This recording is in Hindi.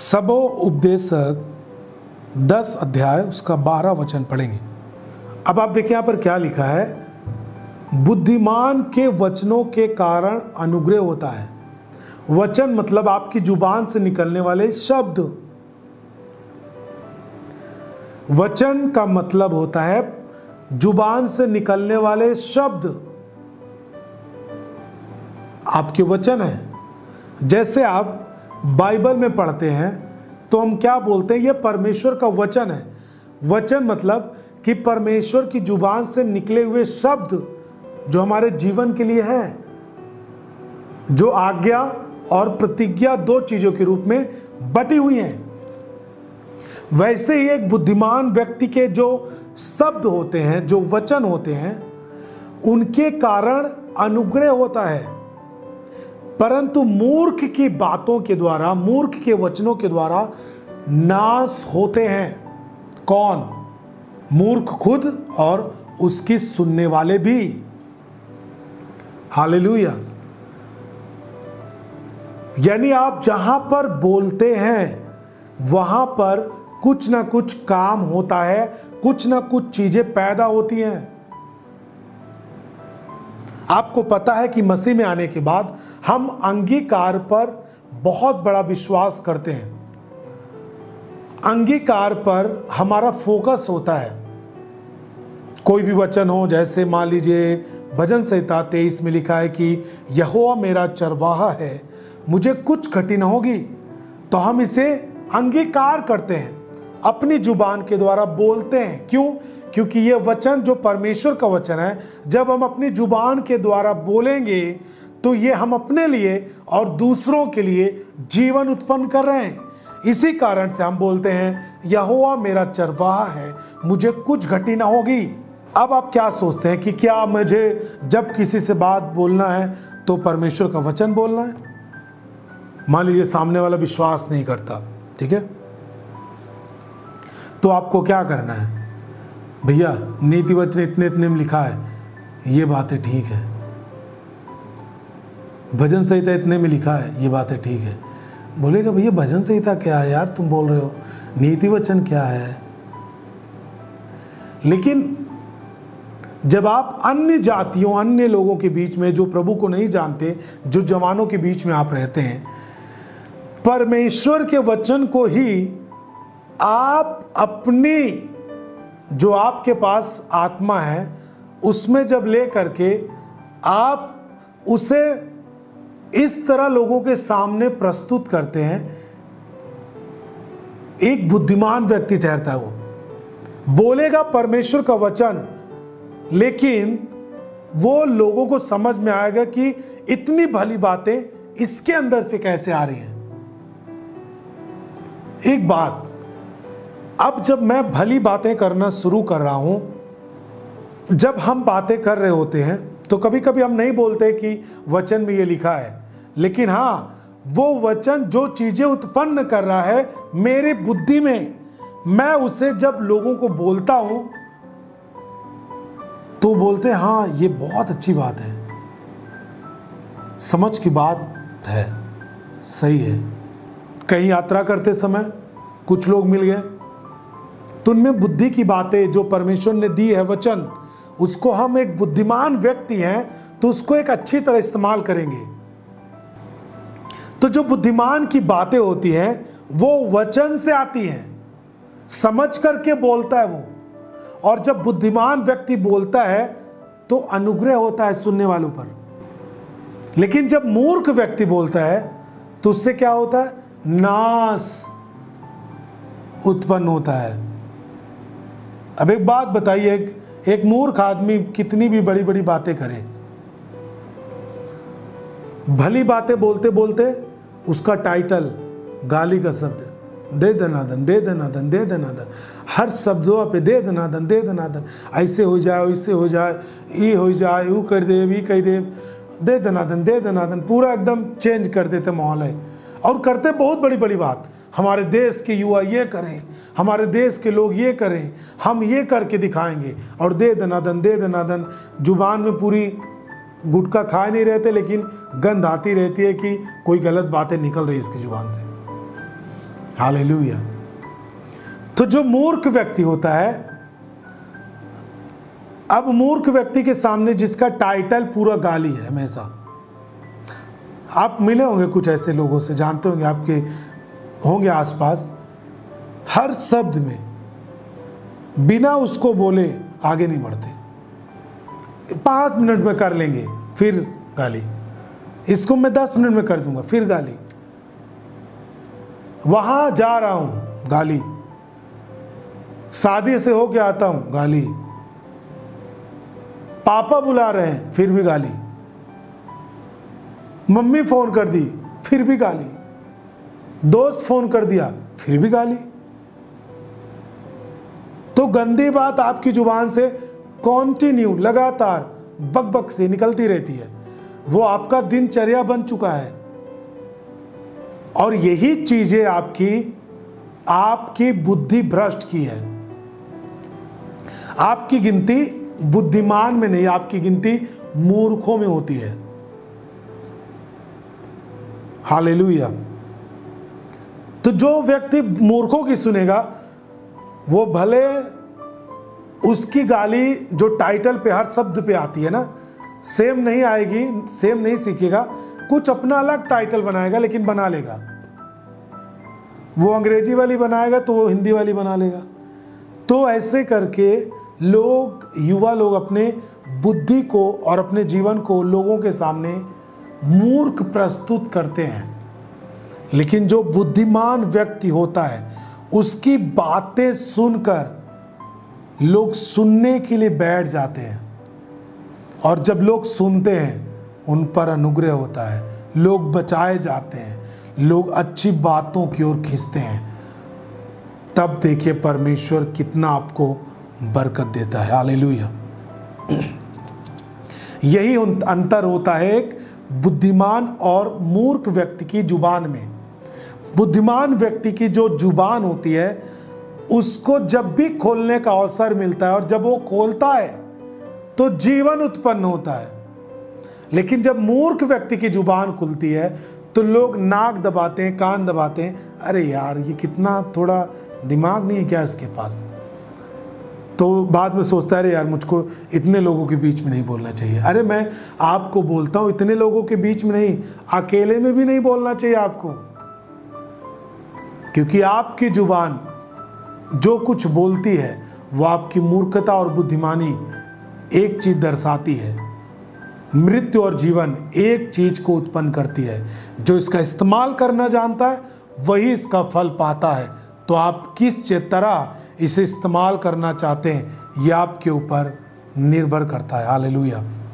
सबो उपदेशक 10 अध्याय उसका 12 वचन पढ़ेंगे। अब आप देखिए यहाँ पर क्या लिखा है, बुद्धिमान के वचनों के कारण अनुग्रह होता है। वचन मतलब आपकी जुबान से निकलने वाले शब्द। वचन का मतलब होता है जुबान से निकलने वाले शब्द। आपके वचन है। जैसे आप बाइबल में पढ़ते हैं तो हम क्या बोलते हैं, यह परमेश्वर का वचन है। वचन मतलब कि परमेश्वर की जुबान से निकले हुए शब्द जो हमारे जीवन के लिए है, जो आज्ञा और प्रतिज्ञा दो चीजों के रूप में बटी हुई हैं। वैसे ही एक बुद्धिमान व्यक्ति के जो शब्द होते हैं, जो वचन होते हैं, उनके कारण अनुग्रह होता है। परंतु मूर्ख की बातों के द्वारा, मूर्ख के वचनों के द्वारा नाश होते हैं। कौन? मूर्ख खुद और उसकी सुनने वाले भी। हालेलुया। यानी आप जहां पर बोलते हैं वहां पर कुछ ना कुछ काम होता है, कुछ ना कुछ चीजें पैदा होती हैं। आपको पता है कि मसीह में आने के बाद हम अंगीकार पर बहुत बड़ा विश्वास करते हैं। अंगीकार पर हमारा फोकस होता है। कोई भी वचन हो, जैसे मान लीजिए भजन संहिता 23 में लिखा है कि यहोवा मेरा चरवाहा है, मुझे कुछ घटी न होगी, तो हम इसे अंगीकार करते हैं, अपनी जुबान के द्वारा बोलते हैं। क्यों? क्योंकि ये वचन जो परमेश्वर का वचन है, जब हम अपनी जुबान के द्वारा बोलेंगे तो ये हम अपने लिए और दूसरों के लिए जीवन उत्पन्न कर रहे हैं। इसी कारण से हम बोलते हैं यहोवा मेरा चरवाहा है, मुझे कुछ घटी ना होगी। अब आप क्या सोचते हैं कि क्या मुझे जब किसी से बात बोलना है तो परमेश्वर का वचन बोलना है? मान लीजिए सामने वाला विश्वास नहीं करता, ठीक है, तो आपको क्या करना है? भैया नीति वचन इतने इतने में लिखा है, ये बातें ठीक है। भजन संहिता इतने में लिखा है, ये बातें ठीक है। बोलेगा भैया भजन संहिता क्या है यार, तुम बोल रहे हो, नीति वचन क्या है? लेकिन जब आप अन्य जातियों, अन्य लोगों के बीच में, जो प्रभु को नहीं जानते, जो जवानों के बीच में आप रहते हैं, परमेश्वर के वचन को ही आप अपनी, जो आपके पास आत्मा है, उसमें जब ले करके आप उसे इस तरह लोगों के सामने प्रस्तुत करते हैं, एक बुद्धिमान व्यक्ति ठहरता है। वो बोलेगा परमेश्वर का वचन, लेकिन वो लोगों को समझ में आएगा कि इतनी भली बातें इसके अंदर से कैसे आ रही हैं। एक बात, अब जब मैं भली बातें करना शुरू कर रहा हूं, जब हम बातें कर रहे होते हैं तो कभी कभी हम नहीं बोलते कि वचन में ये लिखा है, लेकिन हाँ, वो वचन जो चीजें उत्पन्न कर रहा है मेरी बुद्धि में, मैं उसे जब लोगों को बोलता हूं तो बोलते हैं हाँ ये बहुत अच्छी बात है, समझ की बात है, सही है। कहीं यात्रा करते समय कुछ लोग मिल गए, तो उनमें बुद्धि की बातें जो परमेश्वर ने दी है वचन, उसको हम, एक बुद्धिमान व्यक्ति हैं तो उसको एक अच्छी तरह इस्तेमाल करेंगे। तो जो बुद्धिमान की बातें होती हैं वो वचन से आती हैं, समझ करके बोलता है वो। और जब बुद्धिमान व्यक्ति बोलता है तो अनुग्रह होता है सुनने वालों पर। लेकिन जब मूर्ख व्यक्ति बोलता है तो उससे क्या होता है? नाश उत्पन्न होता है। अब एक बात बताइए, एक मूर्ख आदमी कितनी भी बड़ी बड़ी बातें करे, भली बातें बोलते बोलते उसका टाइटल गाली का शब्द, दे दनादन, दे दनादन, दे दनादन, हर शब्दों पे दे दनादन, दे दनादन, ऐसे हो जाए, वैसे हो जाए, ये हो जाए, वो कर दे, ये कह दे, दे दनादन, दे दनादन, पूरा एकदम चेंज कर देते माहौल है। और करते बहुत बड़ी बड़ी बात, हमारे देश के युवा ये करें, हमारे देश के लोग ये करें, हम ये करके दिखाएंगे, और दे दनादन, दे दनादन। जुबान में पूरी गुटखा खा नहीं रहते, लेकिन गंध आती रहती है कि कोई गलत बातें निकल रही इसकी जुबान से। हालेलुया। तो जो मूर्ख व्यक्ति होता है, अब मूर्ख व्यक्ति के सामने जिसका टाइटल पूरा गाली है हमेशा, आप मिले होंगे कुछ ऐसे लोगों से, जानते होंगे, आपके होंगे आसपास, हर शब्द में बिना उसको बोले आगे नहीं बढ़ते। 5 मिनट में कर लेंगे, फिर गाली, इसको मैं 10 मिनट में कर दूंगा, फिर गाली, वहां जा रहा हूं गाली, शादी से होके आता हूं गाली, पापा बुला रहे हैं फिर भी गाली, मम्मी फोन कर दी फिर भी गाली, दोस्त फोन कर दिया फिर भी गाली। तो गंदी बात आपकी जुबान से कॉन्टिन्यू लगातार बक से निकलती रहती है, वो आपका दिनचर्या बन चुका है। और यही चीजें आपकी बुद्धि भ्रष्ट की है। आपकी गिनती बुद्धिमान में नहीं, आपकी गिनती मूर्खों में होती है। हालेलुया। तो जो व्यक्ति मूर्खों की सुनेगा, वो भले उसकी गाली जो टाइटल पे हर शब्द पे आती है ना, सेम नहीं आएगी, सेम नहीं सीखेगा, कुछ अपना अलग टाइटल बनाएगा, लेकिन बना लेगा। वो अंग्रेजी वाली बनाएगा तो वो हिंदी वाली बना लेगा। तो ऐसे करके लोग, युवा लोग अपने बुद्धि को और अपने जीवन को लोगों के सामने मूर्ख प्रस्तुत करते हैं। लेकिन जो बुद्धिमान व्यक्ति होता है, उसकी बातें सुनकर लोग सुनने के लिए बैठ जाते हैं, और जब लोग सुनते हैं उन पर अनुग्रह होता है, लोग बचाए जाते हैं, लोग अच्छी बातों की ओर खींचते हैं। तब देखिए परमेश्वर कितना आपको बरकत देता है। हालेलुया। यही अंतर होता है एक बुद्धिमान और मूर्ख व्यक्ति की जुबान में। बुद्धिमान व्यक्ति की जो जुबान होती है, उसको जब भी खोलने का अवसर मिलता है, और जब वो खोलता है तो जीवन उत्पन्न होता है। लेकिन जब मूर्ख व्यक्ति की जुबान खुलती है तो लोग नाक दबाते हैं, कान दबाते हैं, अरे यार ये कितना, थोड़ा दिमाग नहीं है क्या इसके पास। तो बाद में सोचता है, अरे यार मुझको इतने लोगों के बीच में नहीं बोलना चाहिए। अरे मैं आपको बोलता हूँ, इतने लोगों के बीच में नहीं, अकेले में भी नहीं बोलना चाहिए आपको। क्योंकि आपकी जुबान जो कुछ बोलती है वो आपकी मूर्खता और बुद्धिमानी एक चीज दर्शाती है। मृत्यु और जीवन एक चीज को उत्पन्न करती है। जो इसका इस्तेमाल करना जानता है वही इसका फल पाता है। तो आप किस तरह इसे इस्तेमाल करना चाहते हैं, यह आपके ऊपर निर्भर करता है। हालेलुया।